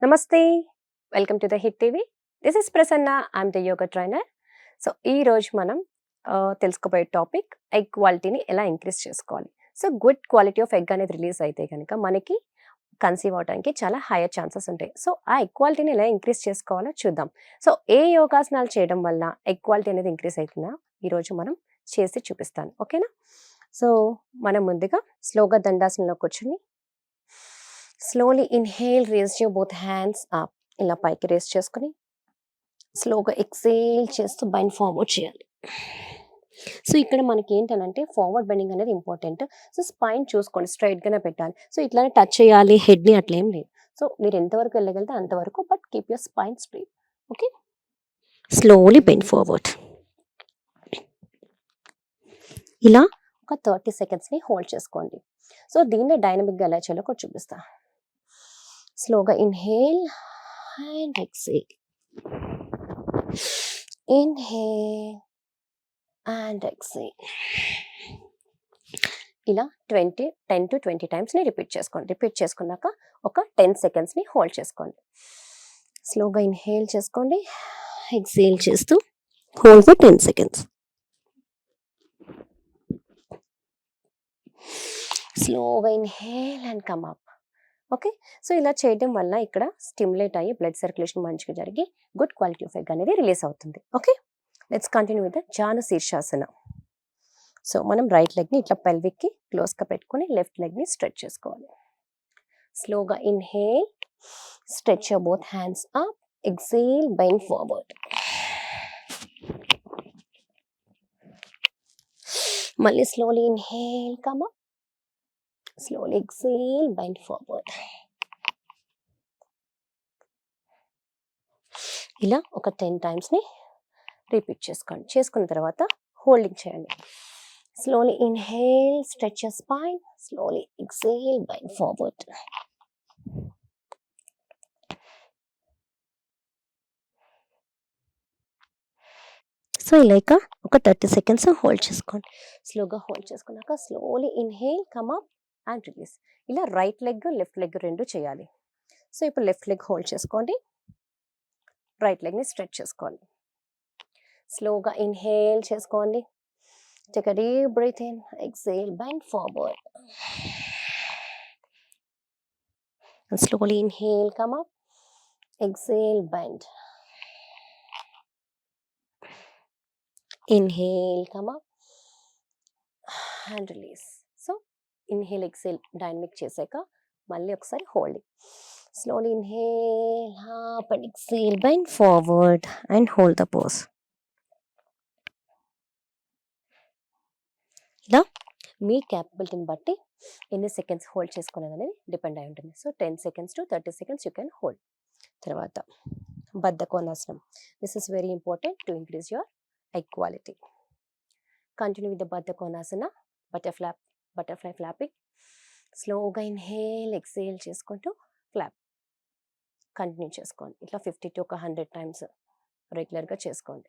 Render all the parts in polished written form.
నమస్తే. Welcome to the hit TV. This is Prasanna. I'm the yoga trainer. So, ఈరోజు మనం తెలుసుకోబోయే టాపిక్ ఎగ్ క్వాలిటీని ఎలా ఇంక్రీజ్ చేసుకోవాలి. So, good quality of egg అనేది రిలీజ్ అయితే గనక మనకి కన్సీవ్ అవ్వడానికి చాలా హైయర్ ఛాన్సెస్ ఉంటాయి. సో, ఆ ఎగ్ క్వాలిటీని ఎలా ఇంక్రీజ్ చేసుకోవాలో చూద్దాం. సో, ఏ యోగాసనాలు చేయడం వల్ల ఎగ్ క్వాలిటీ అనేది ఇంక్రీజ్ అవుతుందో ఈరోజు మనం చేసి చూపిస్తాను. ఓకేనా? సో, మనం ముందుగా స్లోగా దండాసనంలో కూర్చొని slowly inhale, raise your both hands up. ఇలా పైకి రేస్ చేసుకొని స్లోగా ఎక్సేల్ చేస్తూ బైండ్ ఫార్వర్డ్ చేయాలి. సో ఇక్కడ మనకి ఏంటనంటే ఫార్వర్డ్ బెండింగ్ అనేది ఇంపార్టెంట్. సో స్పైన్ చూసుకోండి, స్ట్రైట్గానే పెట్టాలి. సో ఇట్లానే టచ్ చేయాలి హెడ్ని, అట్లా ఏం లేదు. సో మీరు ఎంతవరకు వెళ్ళగలితే అంతవరకు, but keep your spine straight. Okay, slowly bend forward. ఇలా ఒక 30 సెకండ్స్ని హోల్డ్ చేసుకోండి. సో దీన్ని డైనమిక్గా ఎలా చేయాలో కూడా చూపిస్తా. స్లోగా inhale and exhale. Inhale and exhale. ఇలా 10 to 20 టైమ్స్ని రిపీట్ చేసుకోండి. రిపీట్ చేసుకున్నాక ఒక 10 సెకండ్స్ని హోల్డ్ చేసుకోండి. స్లోగా ఇన్హేల్ చేసుకోండి, ఎక్సేల్ చేస్తూ హోల్డ్ ఫర్ 10 సెకండ్స్. స్లోగా inhale and come up. Okay, so ఇలా చేయడం వల్ల ఇక్కడ స్టిమ్యులేట్ అయ్యి బ్లడ్ సర్క్యులేషన్ మంచిగా జరిగి గుడ్ క్వాలిటీ ఆఫ్ ఎగ్ అనేది రిలీజ్ అవుతుంది. Okay, let's continue with the Janu Sirsasana. So మనం రైట్ లెగ్ని ఇట్లా పెల్విక్కి క్లోజ్గా పెట్టుకుని లెఫ్ట్ లెగ్ని స్ట్రెచ్ చేసుకోవాలి. స్లోగా inhale, stretch your both hands up, exhale, bend forward. మళ్ళీ slowly inhale, come up, slowly exhale, bend forward. ఇలా ఒక 10 టైమ్స్ని రిపీట్ చేసుకోండి. చేసుకున్న తర్వాత హోల్డింగ్ చేయండి. Slowly inhale, stretch your spine, slowly exhale, bend forward. So ఇలా ఒక 30 సెకండ్స్ హోల్డ్ చేసుకోండి. స్లోగా హోల్డ్ చేసుకున్నాక slowly inhale, come up and release. ఇలా రైట్ లెగ్ లెఫ్ట్ లెగ్ రెండు చేయాలి. సో ఇప్పుడు లెఫ్ట్ లెగ్ హోల్డ్ చేసుకోండి, రైట్ లెగ్ని స్ట్రెచ్ చేసుకోండి. స్లోగా ఇన్హేల్ చేసుకోండి, take a deep breath in, exhale, bend forward. Slowly inhale, come up, exhale, bend. Inhale, come up and release. So inhale exhale dynamic చేశాక మళ్ళీ ఒకసారి holding. Slowly inhale up and exhale, bend forward and hold the pose. ఇలా మీ క్యాపబిలిటీని బట్టి ఎన్ని seconds hold చేసుకునేది అనేది depend అయి ఉంటుంది. So 10 seconds to 30 seconds you can hold. తర్వాత బద్ధకోనాసనం. This is very important to increase your egg quality. Continue with the Baddhakonasana, butterfly flapping. స్లోగా ఇన్హేల్, ఎక్సేల్ చేసుకుంటూ ఫ్లాప్ కంటిన్యూ చేసుకోండి. ఇట్లా 50 to 100 టైమ్స్ రెగ్యులర్గా చేసుకోండి.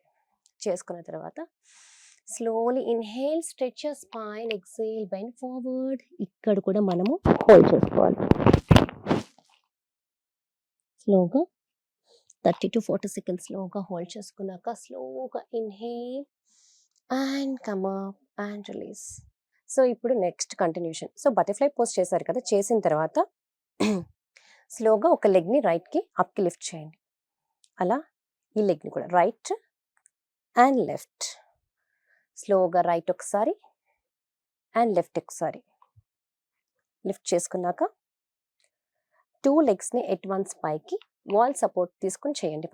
చేసుకున్న తర్వాత slowly inhale, stretch your spine, exhale, bend forward. ఇక్కడ కూడా మనము హోల్డ్ చేసుకోవాలి. స్లోగా 30 to 40 సెకండ్స్ స్లోగా హోల్డ్ చేసుకున్నాక స్లోగా inhale and come up and release. So ఇప్పుడు next continuation. So butterfly pose చేశారు కదా, చేసిన తర్వాత స్లోగా ఒక లెగ్ని రైట్కి అప్కి లిఫ్ట్ చేయండి. అలా ఈ లెగ్ని కూడా రైట్ అండ్ లెఫ్ట్. స్లోగా రైట్ ఒకసారి అండ్ లెఫ్ట్ ఒకసారి లిఫ్ట్ చేసుకున్నాక 2 లెగ్స్ని ఎట్ వన్స్ పైకి వాల్ సపోర్ట్ తీసుకుని చేయండి.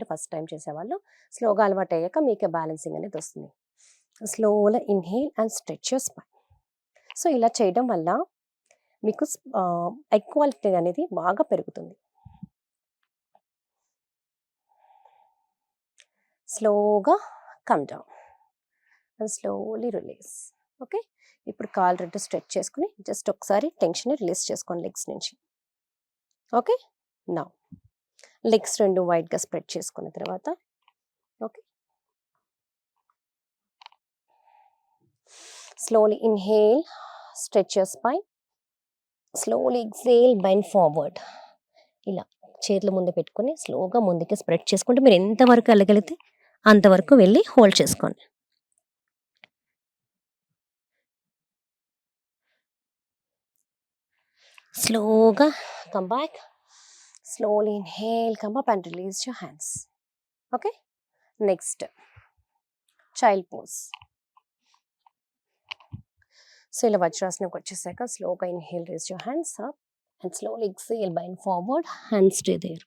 ఫస్ట్ టైం చేసేవాళ్ళు స్లోగా అలవాటు అయ్యాక మీకే బ్యాలెన్సింగ్ అనేది వస్తుంది. స్లోగా inhale and stretch your spine. So ఇలా చేయడం వల్ల మీకు ఎగ్ క్వాలిటీ అనేది బాగా పెరుగుతుంది. స్లోగా come down and slowly release. Okay, ఇప్పుడు కాలు రెండు స్ట్రెచ్ చేసుకుని జస్ట్ ఒకసారి టెన్షన్ రిలీజ్ చేసుకోండి లెగ్స్ నుంచి. ఓకే, నౌ లెగ్స్ రెండు వైడ్గా స్ప్రెడ్ చేసుకున్న తర్వాత okay, slowly inhale, stretch your spine, slowly exhale, bend forward. ఇలా చేతులు ముందు పెట్టుకొని స్లోగా ముందుకి స్ప్రెడ్ చేసుకుంటే మీరు ఎంతవరకు వెళ్ళగలిగితే అంతవరకు వెళ్ళి హోల్డ్ చేసుకోండి. స్లోగా come back, slowly inhale, come up and release your hands. Okay, next child pose. So ఇలా వజ్రాసనంకి వచ్చేసాక స్లోగా inhale, raise your hands up and slowly exhale, bind forward, hands stay there.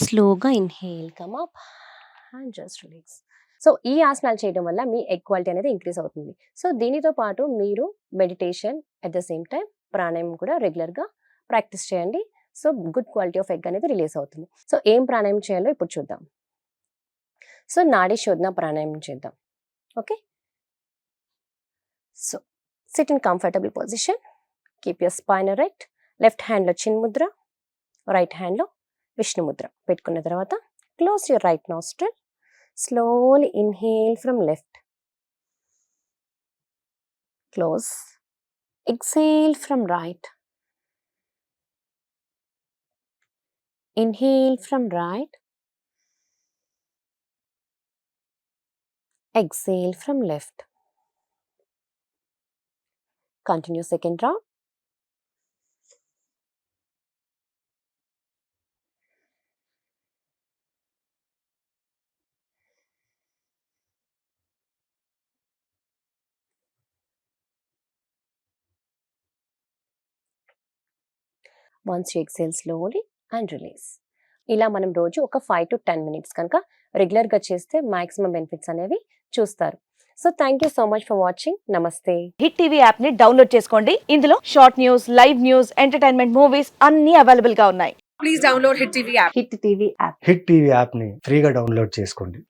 స్లోగా inhale, come up and just release. So ఈ ఆసనాలు చేయడం వల్ల మీ ఎగ్ క్వాలిటీ అనేది ఇంక్రీజ్ అవుతుంది. సో దీనితో పాటు మీరు meditation at the same time ప్రాణాయామం కూడా రెగ్యులర్గా ప్రాక్టీస్ చేయండి. So good quality of egg అనేది రిలీజ్ అవుతుంది. సో ఏం ప్రాణాయామం చేయాలో ఇప్పుడు చూద్దాం. సో నాడీ శోధన ప్రాణాయామం చేద్దాం. Okay, so sit in comfortable position, keep your spine erect. Left హ్యాండ్లో చిన్ ముద్ర, రైట్ హ్యాండ్లో విష్ణు ముద్ర పెట్టుకున్న తర్వాత close your right nostril. Slowly inhale from left. Close. Exhale from right. Inhale from right. Exhale from left. Continue second round. Once you exhale slowly and release. ఇలా మనం రోజు ఒక 5 to 10 minutes కనుక రెగ్యులర్గా చేస్తే మాక్సిమం బెనిఫిట్స్ అనేవి చూస్తారు. So thank you so much for watching. నమస్తే. హిట్ టీవీ యాప్ ని డౌన్లోడ్ చేసుకోండి. ఇందులో short news, live news, entertainment movies అన్ని అవైలబుల్ గా ఉన్నాయి. Please download Hit TV app. Hit TV app. Hit TV యాప్ని ఫ్రీగా డౌన్లోడ్ చేసుకోండి.